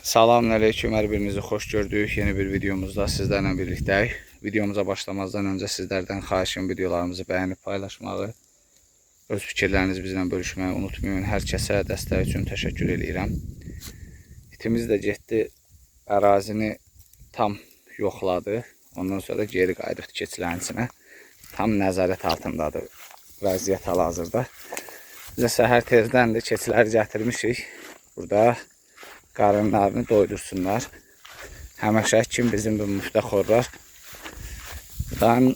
Salamünaleyküm, hər birinizi xoş gördük. Yeni bir videomuzda sizlərlə birlikdəyik. Videomuza başlamazdan öncə sizlərdən xahişim videolarımızı bəyənib paylaşmağı, öz fikirlərinizi bizlə bölüşməyi unutmayın. Hər kəsə dəstək üçün təşəkkür edirəm. İtimiz də getdi, ərazini tam yoxladı. Ondan sonra geri qayıdıb keçilərin içinə. Tam nəzarət altındadır vəziyyət hal-hazırda. Bizə səhər tezdən də keçiləri gətirmişik. Burada qarınlarını doydursunlar. Həməşə kim bizim bu müftəxorlar buradan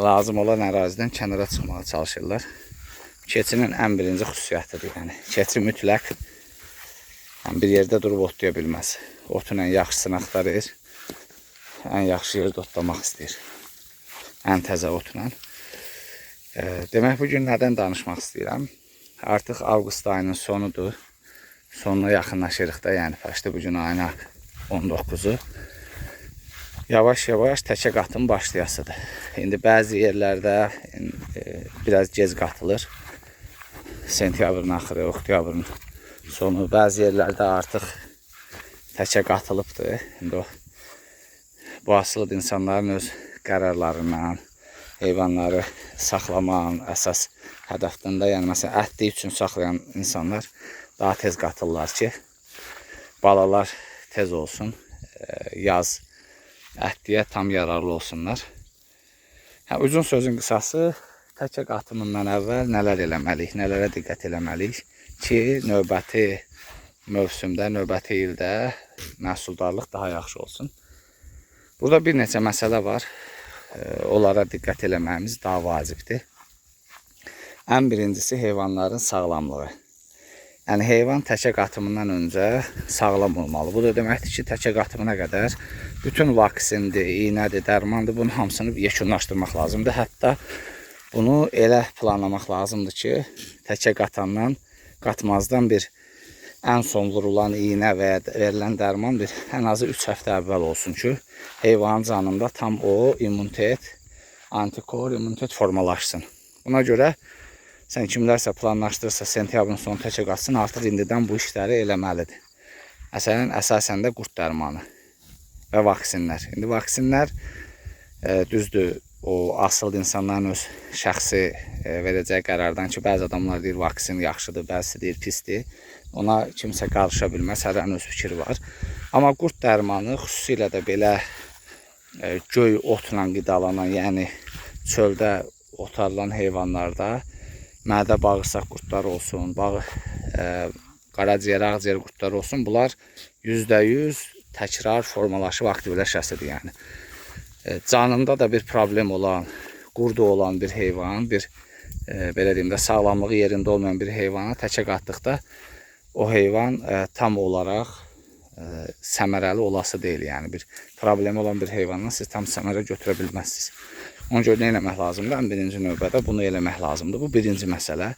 lazım olan ərazidən kənara çıxmağa çalışırlar. Keçinin ən birinci xüsusiyyətidir. Yəni, keçi mütləq bir yerdə durub otlaya bilməz. Otun ən yaxşısını axtarır. Ən yaxşı yerdə otlamaq istəyir. Ən təzə otla. Demək, bugün nədən danışmaq istəyirəm? Artıq avqust ayının sonudur. Sonuna yaxınlaşırıq da, yəni başda bugün ayına 19-u. Yavaş-yavaş təkə qatım başlayasıdır. İndi bəzi yerlərdə biraz gec qatılır. Sentyabrın axırı, oktyabrın sonu. Bəzi yerlərdə artıq təkə qatılıbdır. İndi bu asılı insanların öz qərarlarından, heyvanları saxlamağın əsas hədəfdən də, yəni məsələn, ətli üçün saxlayan insanlar daha tez qatırlar ki, balalar tez olsun, yaz ətliyə tam yararlı olsunlar. Uzun sözün qısası, təkə qatımından əvvəl nələr eləməliyik, nələrə diqqət eləməliyik ki, növbəti mövsümdə, növbəti ildə məhsuldarlıq daha yaxşı olsun. Burada bir neçə məsələ var, onlara diqqət eləməyimiz daha vacibdir. Ən birincisi heyvanların sağlamlığı. Yəni, heyvan təkə qatımından öncə sağlam olmalı. Bu da deməkdir ki, təkə qatımına qədər bütün vaksindir, iynədir, dərmandır, bunun hamısını yekunlaşdırmaq lazımdır. Hətta bunu elə planlamaq lazımdır ki, təkə qatandan, qatmazdan bir ən son vurulan iynə və ya verilən dərman bir ən azı 3 həftə əvvəl olsun ki, heyvanın canında tam o immunitet, antikor, immunitet formalaşsın. Buna görə sən kimlərsə planlaşdırırsa sentyabrın sonu təkə qatsın, artıq indidən bu işləri eləməlidir. Məsələn, əsasən də qurd dərmanı və vaksinlər. İndi vaksinlər düzdür, o asıl insanların öz şəxsi verəcək qərardan ki, bəzi adamlar deyir vaksin yaxşıdır, bəzisi deyir pisdir. Ona kimsə qarışa bilməz, hərənin öz fikri var. Amma qurd dərmanı xüsusilə də belə göy otla qidalanan, yəni çöldə otarılan heyvanlarda mədə bağırsaq qurtları olsun, qaraciyər, ağciyər qurtları olsun, bunlar %100 təkrar formalaşıb aktivləşəsidir. Yəni, canında da bir problem olan, qurdu olan bir heyvan, bir belə deyim də sağlamlığı yerində olmayan bir heyvana təkə qatdıqda o heyvan tam olaraq səmərəli olası deyil. Yəni, bir problemi olan bir heyvandan siz tam səmərə götürə bilməzsiniz. Ona görə nə eləmək lazımdır? Ən birinci növbədə bunu eləmək lazımdır. Bu birinci məsələ.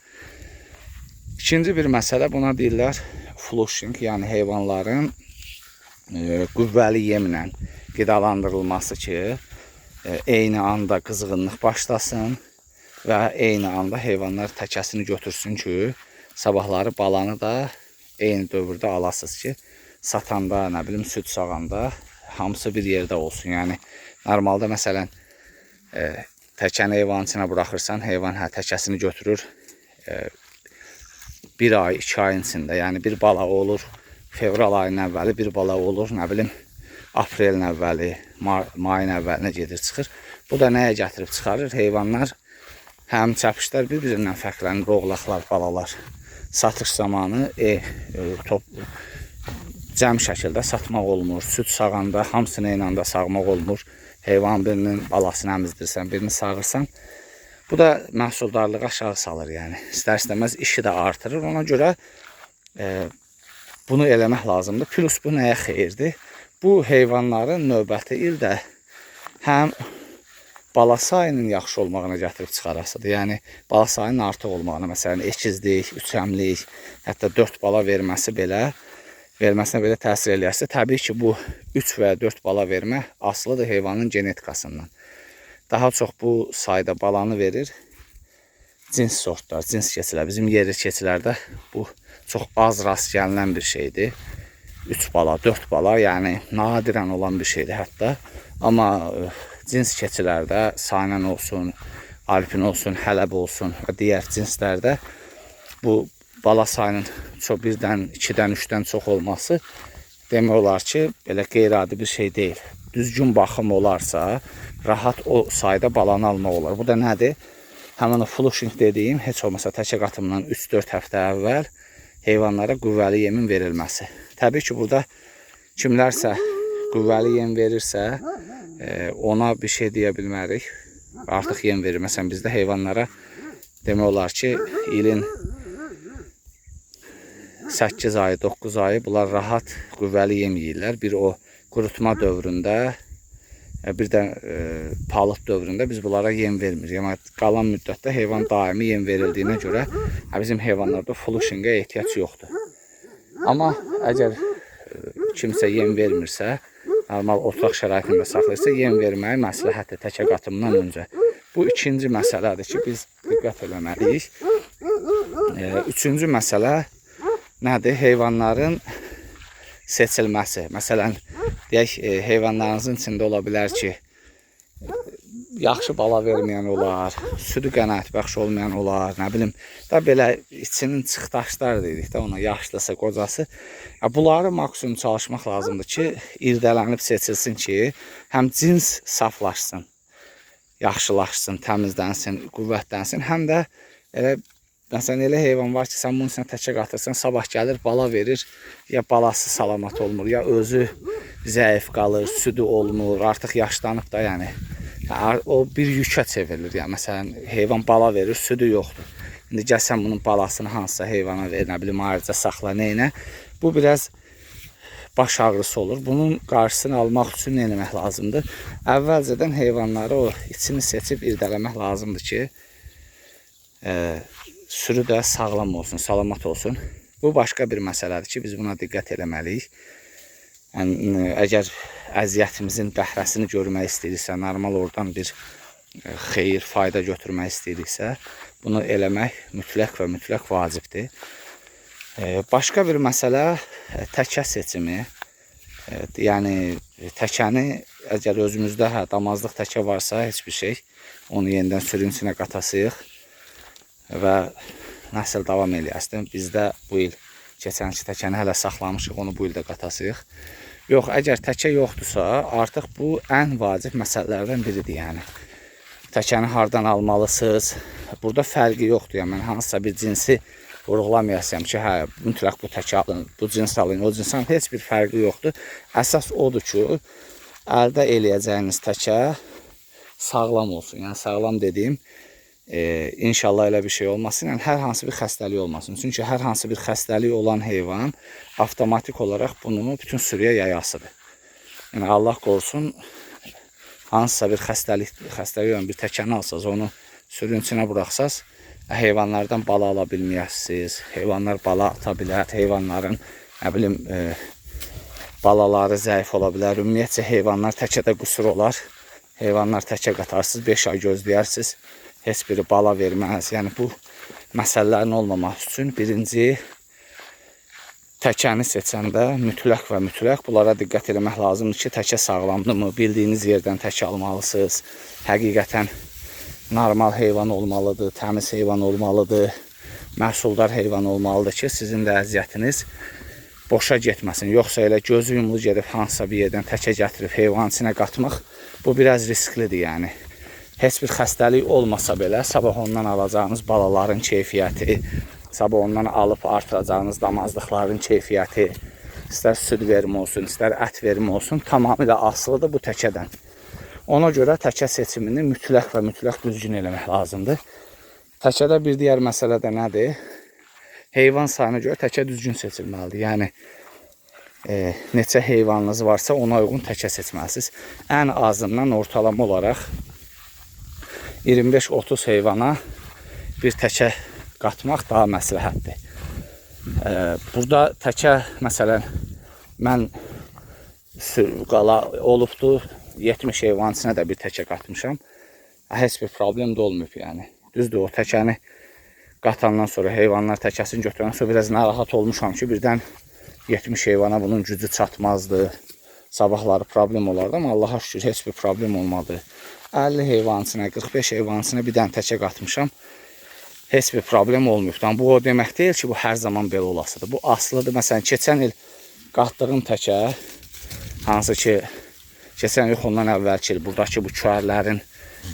İkinci bir məsələ, buna deyirlər flushing, yəni heyvanların qüvvəli yemlə qidalandırılması ki, eyni anda qızğınlıq başlasın və eyni anda heyvanlar təkəsini götürsün ki, sabahları balanı da eyni dövrdə alasınız ki, satanda, nə bilim, süd sağanda hamısı bir yerdə olsun. Yəni, normalda məsələn, təkəni heyvanın içinə buraxırsan, heyvan təkəsini götürür 1 ay, 2 ayın içində. Yəni, bir bala olur fevral ayının əvvəli, bir bala olur, nə bilim, aprelin əvvəli, mayın əvvəlinə gedir, çıxır. Bu da nəyə gətirib çıxarır? Heyvanlar həm çəpişlər bir-birindən fərqlənir, oğlaqlar, balalar. Satış zamanı cəm şəkildə satmaq olmur. Süd sağanda hamısını eyni anda sağmaq olmur. Heyvan birinin balasını əmizdirsən, birini sağırsan. Bu da məhsuldarlığı aşağı salır. Yəni, istər-istəməz işi də artırır. Ona görə bunu eləmək lazımdır. Plus bu nəyə xeyirdir? Bu heyvanların növbəti ildə həm bala sayının yaxşı olmağına gətirib çıxarasıdır. Yəni, bala sayının artıq olmağına, məsələn, ekizlik, üçəmlik, hətta 4 bala verməsinə belə təsir eləyərsə, təbii ki, bu 3 və 4 bala vermə asılıdır heyvanın genetikasından. Daha çox bu sayda balanı verir cins sortlar, cins keçilər. Bizim yerli keçilərdə bu çox az rast gəlinən bir şeydir. 3 bala, 4 bala, yəni nadirən olan bir şeydir hətta. Amma cins keçilərdə Saanen olsun, Alpin olsun, Hələb olsun və digər cinslərdə bu bala sayının çox 1-dən, 2-dən, 3-dən çox olması demək olar ki, belə qeyri-adi bir şey deyil. Düzgün baxım olarsa, rahat o sayda balanı almaq olar. Bu da nədir? Həmin o flushing dediyim, heç olmasa təkə qatımdan 3-4 həftə əvvəl heyvanlara qüvvəli yemin verilməsi. Təbii ki, burada kimlərsə qüvvəli yem verirsə, ona bir şey deyə bilmərik. Artıq yem verir. Məsələn, bizdə heyvanlara demək olar ki, ilin 8 ayı, 9 ayı bunlar rahat qüvvəli yem yeyirlər. Bir o qurutma dövründə, bir də palıd dövründə biz bunlara yem vermirik. Yəni, qalan müddətdə heyvan daimi yem verildiyinə görə bizim heyvanlarda flushingə ehtiyac yoxdur. Amma əgər kimsə yem vermirsə, normal otlaq şəraitində saxlayırsa, yem verməyi məsləhətdir təkə qatımdan öncə. Bu ikinci məsələdir ki, biz diqqət eləməliyik. Üçüncü məsələ nədir? Heyvanların seçilməsi. Məsələn, deyək, heyvanlarınızın içində ola bilər ki, yaxşı bala verməyən olar, südü qənaətbəxş olmayan olar, nə bilim, da belə içinin çıxdaşlar deyirik də ona, yaşlısı, qocası. Bunları maksimum çalışmaq lazımdır ki, irdələnib seçilsin ki, həm cins saflaşsın, yaxşılaşsın, təmizlənsin, qüvvətlənsin, həm də məsələn, elə heyvan var ki, sən bunun içine təkə qatırsan, sabah gəlir, bala verir, ya balası salamat olmur, ya özü zəif qalır, südü olmur, artıq yaşlanıb da, yəni. O bir yükə çevrilir, yəni, məsələn, heyvan bala verir, südü yoxdur. İndi gəlsən bunun balasını hansısa heyvana ver, nə bilim, ayrıca saxla, neynə. Bu biraz baş ağrısı olur. Bunun qarşısını almaq üçün nə eləmək lazımdır? Əvvəlcədən heyvanları o içini seçib irdələmək lazımdır ki, sürü də sağlam olsun, salamat olsun. Bu başqa bir məsələdir ki, biz buna diqqət eləməliyik. Yəni, əgər əziyyətimizin bəhrəsini görmək istəyiriksə, normal oradan bir xeyir, fayda götürmək istəyiriksə, bunu eləmək mütləq və mütləq vacibdir. Başqa bir məsələ təkə seçimi. Yəni, təkəni əgər özümüzdə damazlıq təkə varsa, heç bir şey, onu yenidən sürünün içinə qatasıyıq və nəsil davam eləyəsin. Bizdə bu il keçənki təkəni hələ saxlamışıq, onu bu ildə qatasıyıq. Yox, əgər təkə yoxdursa, artıq bu ən vacib məsələlərdən biridir. Yəni, təkəni hardan almalısınız? Burada fərqi yoxdur. Yəni, mən hansısa bir cinsi vurğulamayasam ki, hə, mütləq bu təkə alın, bu cins alın, o cins alın, heç bir fərqi yoxdur. Əsas odur ki, əldə eləyəcəyiniz təkə sağlam olsun. Yəni, sağlam dediyim, inşallah elə bir şey olmasın, yəni hər hansı bir xəstəlik olmasın. Çünki hər hansı bir xəstəlik olan heyvan avtomatik olaraq bunu bütün sürüyə yayasıdır. Yəni Allah qorusun, hansısa bir xəstəlik olan bir təkəni alsaz, onu sürünün içinə buraxsaz, heyvanlardan bala ala bilməyəsiniz, heyvanlar bala ata bilər, heyvanların nə bilim balaları zəif ola bilər, ümumiyyətcə heyvanlar təkədə qüsur olar, heyvanlar təkə qatarsınız, 5 ay gözləyirsiniz, heç biri bala verməz. Yəni, bu məsələlərin olmaması üçün birinci təkəni seçəndə mütləq və mütləq bunlara diqqət eləmək lazımdır ki, təkə sağlamdırmı, bildiyiniz yerdən təkə almalısınız, həqiqətən normal heyvan olmalıdır, təmiz heyvan olmalıdır, məhsuldar heyvan olmalıdır ki, sizin də əziyyətiniz boşa getməsin. Yoxsa elə gözü yumulu gedib hansısa bir yerdən təkə gətirib heyvanın içinə qatmaq, bu biraz risklidir, yəni. Heç bir xəstəlik olmasa belə, sabah ondan alacağınız balaların keyfiyyəti, sabah ondan alıb artıracağınız damazlıqların keyfiyyəti, istər süd verimi olsun, istər ət verimi olsun, tamamilə asılıdır bu təkədən. Ona görə təkə seçimini mütləq və mütləq düzgün eləmək lazımdır. Təkədə bir digər məsələ də nədir? Heyvan sayına görə təkə düzgün seçilməlidir. Yəni, neçə heyvanınız varsa ona uyğun təkə seçməlisiniz. Ən azından ortalama olaraq 25-30 heyvana bir təkə qatmaq daha məsləhətdir. Burada təkə, məsələn, mən qala olubdur, 70 heyvanın içinə də bir təkə qatmışam. Heç bir problem də olmayıb, yəni. Düzdür, o təkəni qatandan sonra, heyvanlar təkəsini götürəndən sonra biraz narahat olmuşam ki, birdən 70 heyvana bunun gücü çatmazdı. Sabahları problem olardı, amma Allaha şükür heç bir problem olmadı. 50 heyvansına, 45 heyvansına bir dənə təkə qatmışam. Heç bir problem olmayıb. Bu o demək deyil ki, bu hər zaman belə olasıdır. Bu asılıdır. Məsələn, keçən il qatdığım təkə, hansı ki, keçən il ondan əvvəlki il buradakı bu küərlərin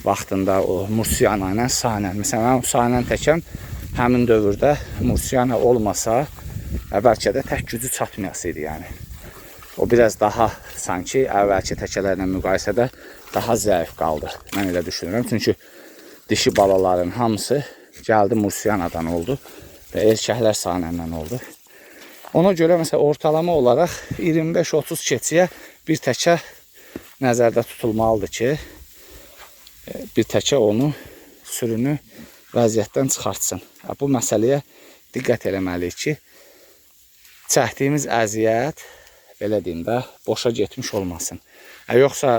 vaxtında o Mursiana ilə Sanən. Məsələn, mən o Sanən təkəm həmin dövrdə Mursiana olmasa, bəlkə də tək gücü çatmayasıydı yəni. O biraz daha sanki əvvəlki təkələrlə müqayisədə daha zəif qaldı. Mən elə düşünürəm. Çünki dişi balaların hamısı gəldi Mursianadan oldu və erkəklər Sanəndən oldu. Ona görə məsələn ortalama olaraq 25-30 keçiyə bir təkə nəzərdə tutulmalıdır ki, bir təkə onu sürünü vəziyyətdən çıxartsın. Bu məsələyə diqqət eləməliyik ki, çəkdiyimiz əziyyət belə deyim də boşa getmiş olmasın. Yoxsa